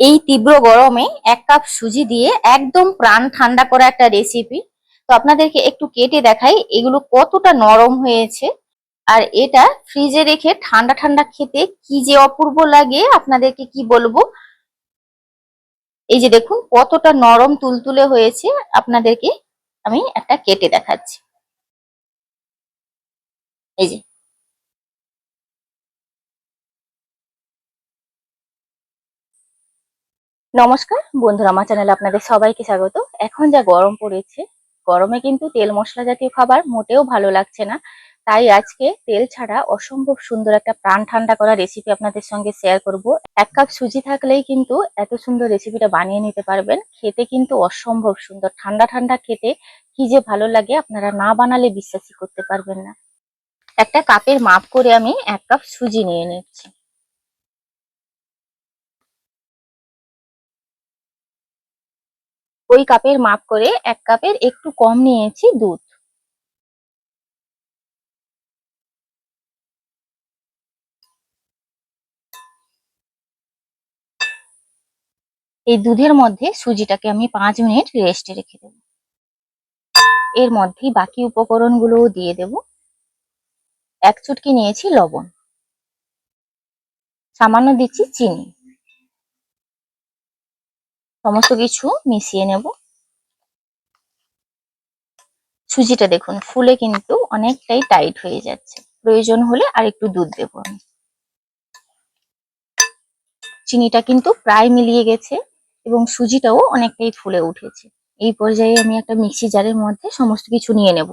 এই তীব্র গরমে 1 কাপ সুজি দিয়ে একদম প্রাণ ঠান্ডা করা একটা রেসিপি। তো আপনাদেরকে একটু কেটে দেখাই এগুলো কতটা নরম হয়েছে। আর এটা ফ্রিজে রেখে ঠান্ডা ঠান্ডা খেতে কি যে অপূর্ব লাগে আপনাদেরকে কি বলবো। এই যে দেখুন কতটা নরম তুলতুলে হয়েছে। আপনাদেরকে আমি একটা কেটে দেখাচ্ছি। এই যে নমস্কার বন্ধুরা, আমার চ্যানেলে আপনাদের সবাইকে স্বাগত। এখন যা গরম পড়েছে, গরমে কিন্তু তেল মশলা জাতীয় খাবার মোটেও ভালো লাগছে না। তাই আজকে তেল ছাড়া অসম্ভব সুন্দর একটা প্রাণ ঠান্ডা করা রেসিপি আপনাদের সঙ্গে শেয়ার করব। 1 কাপ সুজি থাকলেই কিন্তু এত সুন্দর রেসিপিটা বানিয়ে নিতে পারবেন। খেতে কিন্তু অসম্ভব সুন্দর, ঠান্ডা ঠান্ডা খেতে কি যে ভালো লাগে আপনারা না বানালে বিশ্বাসই করতে পারবেন না। একটা কাপের মাপ করে আমি 1 কাপ সুজি নিয়ে নিচ্ছি। ওই কাপের মাপ করে 1 কাপের একটু কম নিয়েছি দুধ। এই দুধের মধ্যে সুজিটাকে আমি 5 মিনিট রেস্টে রেখে দেব। এর মধ্যেই বাকি উপকরণগুলোও দিয়ে দেব। 1 চুটকি নিয়েছি লবণ, সামান্য দিচ্ছি চিনি। সমস্ত কিছু মিশিয়ে নেব। সুজিটা দেখুন ফুলে কিন্তু অনেকটাই টাইট হয়ে যাচ্ছে। প্রয়োজন হলে আর একটু দুধ দেবো আমি। চিনিটা কিন্তু প্রায় মিলিয়ে গেছে এবং সুজিটাও অনেকটাই ফুলে উঠেছে। এই পর্যায়ে আমি একটা মিক্সি জারের মধ্যে সমস্ত কিছু নিয়ে নেব।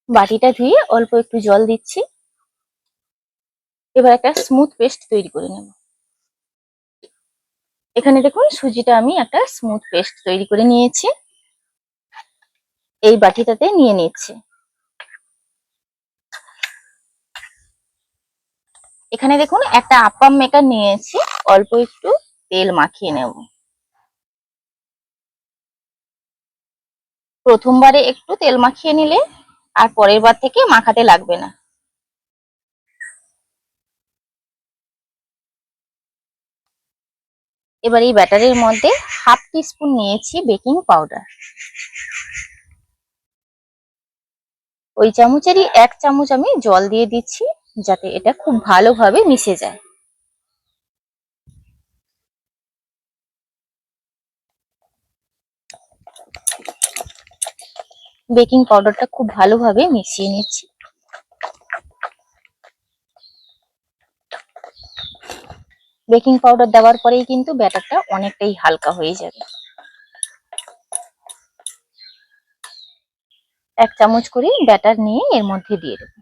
বাটিটা ধুয়ে অল্প একটু জল দিচ্ছি। এবার একটা স্মুথ পেস্ট তৈরি করে নেব। এখানে দেখুন সুজিটা আমি একটা স্মুথ পেস্ট তৈরি করে নিয়েছি। এই বাটিটাতে নিয়ে নিচ্ছি। এখানে দেখুন একটা আপ্পাম মেকার নিয়েছি, অল্প একটু তেল মাখিয়ে নেব। প্রথমবারে একটু তেল মাখিয়ে নিলে আর পরের বার থেকে মাখাতে লাগবে না। এবার এই ব্যাটারের মধ্যে হাফ টিস্পুন নিয়েছি বেকিং পাউডার। ওই চামচেরই 1 চামচ আমি জল দিয়ে দিচ্ছি যাতে এটা খুব ভালোভাবে মিশে যায়। বেকিং পাউডারটা খুব ভালোভাবে মিশিয়ে নিচ্ছি। বেকিং পাউডার দেওয়ার পরেই কিন্তু ব্যাটারটা অনেকটাই হালকা হয়ে যাবে। 1 চামচ করে ব্যাটার নিয়ে এর মধ্যে দিয়ে দেব।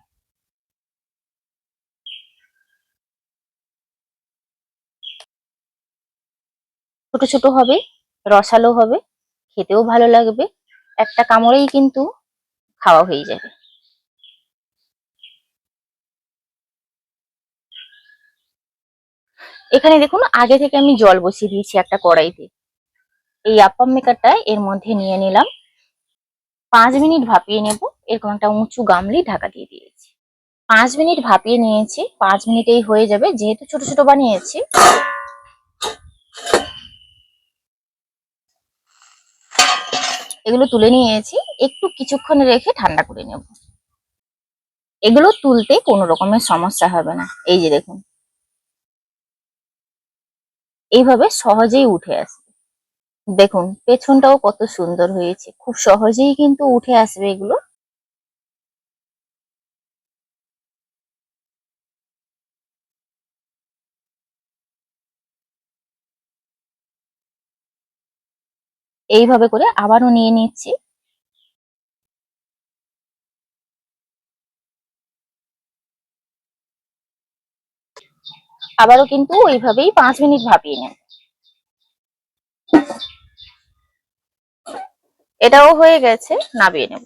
ছোট ছোট হবে, রসালো হবে, খেতেও ভালো লাগবে। একটা কামড়েই কিন্তু খাওয়া হয়ে যাবে। এখানে দেখুন আগে থেকে আমি জল বসিয়ে দিয়েছি একটা কড়াইতে। এই আপ্পাম মেকারটা এর মধ্যে নিয়ে নিলাম। 5 মিনিট ভাপিয়ে নেব। এরকম একটা উঁচু গামলি ঢাকা দিয়ে দিয়েছি। 5 মিনিট ভাপিয়ে নিয়েছি, 5 মিনিটেই হয়ে যাবে যেহেতু ছোট ছোট বানিয়েছি। এগুলো তুলে নিয়েছি, একটু কিছুক্ষণ রেখে ঠান্ডা করে নেব। এগুলো তুলতে কোনো রকমের সমস্যা হবে না। এই যে দেখুন এইভাবে সহজেই উঠে আসবে। দেখুন পেছনটাও কত সুন্দর হয়েছে, খুব সহজেই কিন্তু উঠে আসবে এগুলো। এইভাবে করে আবারও নিয়ে নিচ্ছি। আবারও কিন্তু ওইভাবেই 5 মিনিট ভাপিয়ে নেব। এটাও হয়ে গেছে, নামিয়ে নেব।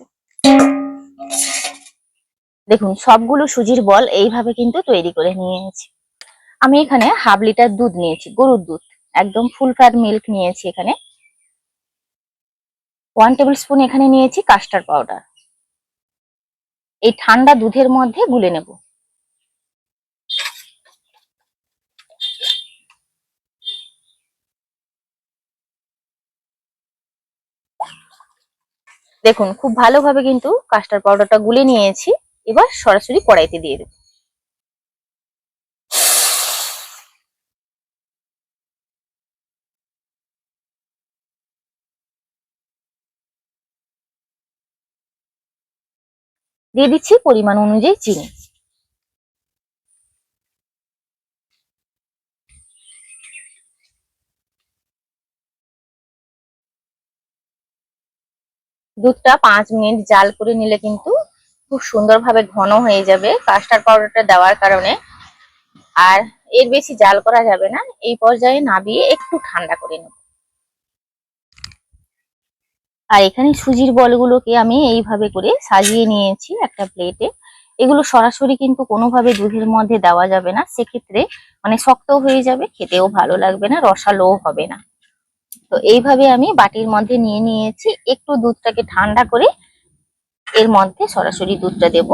দেখুন সবগুলো সুজির বল এইভাবে কিন্তু তৈরি করে নিয়েছি। আমি এখানে ½ লিটার দুধ নিয়েছি, গরুর দুধ, একদম ফুল ফ্যাট মিল্ক নিয়েছি। এখানে 1 টেবিল স্পুন এখানে নিয়েছি কাস্টার্ড পাউডার। এই ঠান্ডা দুধের মধ্যে গুলে নেব। দেখুন খুব ভালোভাবে কিন্তু কাস্টার্ড পাউডারটা গুলে নিয়েছি। এবার সরাসরি কড়াইতে দিয়ে দেব। দিয়ে দিচ্ছি পরিমাণ অনুযায়ী চিনি। দুধটা 5 মিনিট জাল করে নিলে কিন্তু খুব সুন্দরভাবে ঘন হয়ে যাবে কাস্টার্ড পাউডারটা দেওয়ার কারণে। আর এর বেশি জাল করা যাবে না। এই পর্যায়ে নাবিয়ে একটু ঠান্ডা করে নেব। আর এখানে সুজির বলগুলোকে আমি এইভাবে করে সাজিয়ে নিয়েছি একটা প্লেটে। এগুলো সরাসরি কিন্তু কোনোভাবে দুধের মধ্যে দেওয়া যাবে না, সেক্ষেত্রে মানে শক্ত হয়ে যাবে, খেতেও ভালো লাগবে না, রসালোও হবে না। তো এইভাবে আমি বাটির মধ্যে নিয়ে নিয়েছি। একটু দুধটাকে ঠান্ডা করে এর মধ্যে সরাসরি দুধটা দেব।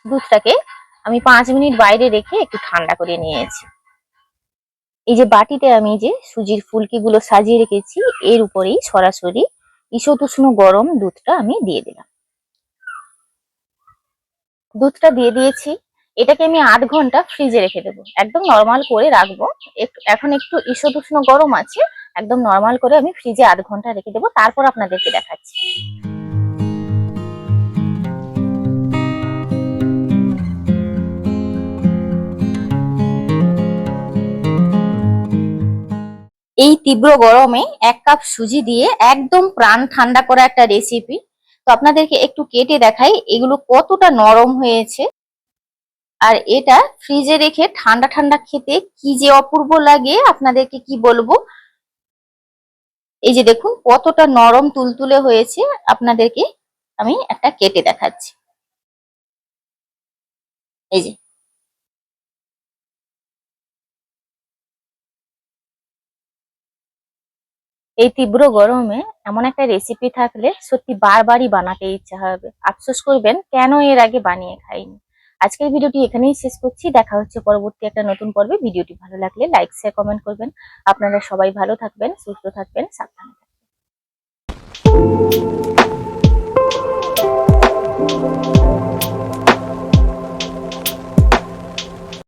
দুধটাকে আমি 5 মিনিট বাইরে রেখে একটু ঠান্ডা করে নিয়েছি। এই যে বাটিতে আমি যে সুজির ফুলকিগুলো সাজিয়ে রেখেছি, এর উপরেই সরাসরি ঈষৎ উষ্ণ গরম দুধটা আমি দিয়ে দিলাম। দুধটা দিয়ে দিয়েছি। এটাকে আমি 8 ঘন্টা ফ্রিজে রেখে দেবো, একদম নর্মাল করে রাখবো। এখন একটু ঈষৎ উষ্ণ গরম আছে, একদম নর্মাল করে আমি ফ্রিজে 8 ঘন্টা রেখে দেবো, তারপর আপনাদেরকে দেখাচ্ছি। এই তীব্র গরমে 1 কাপ সুজি দিয়ে একদম প্রাণ ঠান্ডা করা একটা রেসিপি। তো আপনাদেরকে একটু কেটে দেখাই এগুলো কতটা নরম হয়েছে। আর এটা ফ্রিজে রেখে ঠান্ডা ঠান্ডা খেতে কি যে অপূর্ব লাগে, আপনাদেরকে কি বলবো। এই যে দেখুন কতটা নরম তুলতুলে হয়েছে, আপনাদেরকে আমি একটা কেটে দেখাচ্ছি। এই যে এই তীব্র গরমে এমন একটা রেসিপি থাকলে সত্যি বারবারই বানাতে ইচ্ছা হবে, আফসোস করবেন কেন এর আগে বানিয়ে খাইনি। আজকের ভিডিওটি এখানেই শেষ করছি, দেখা হচ্ছে পরবর্তী একটা নতুন পর্বে। ভিডিওটি ভালো লাগলে লাইক শেয়ার কমেন্ট করবেন। আপনারা সবাই ভালো থাকবেন, সুস্থ থাকবেন, সাবধানে থাকবেন।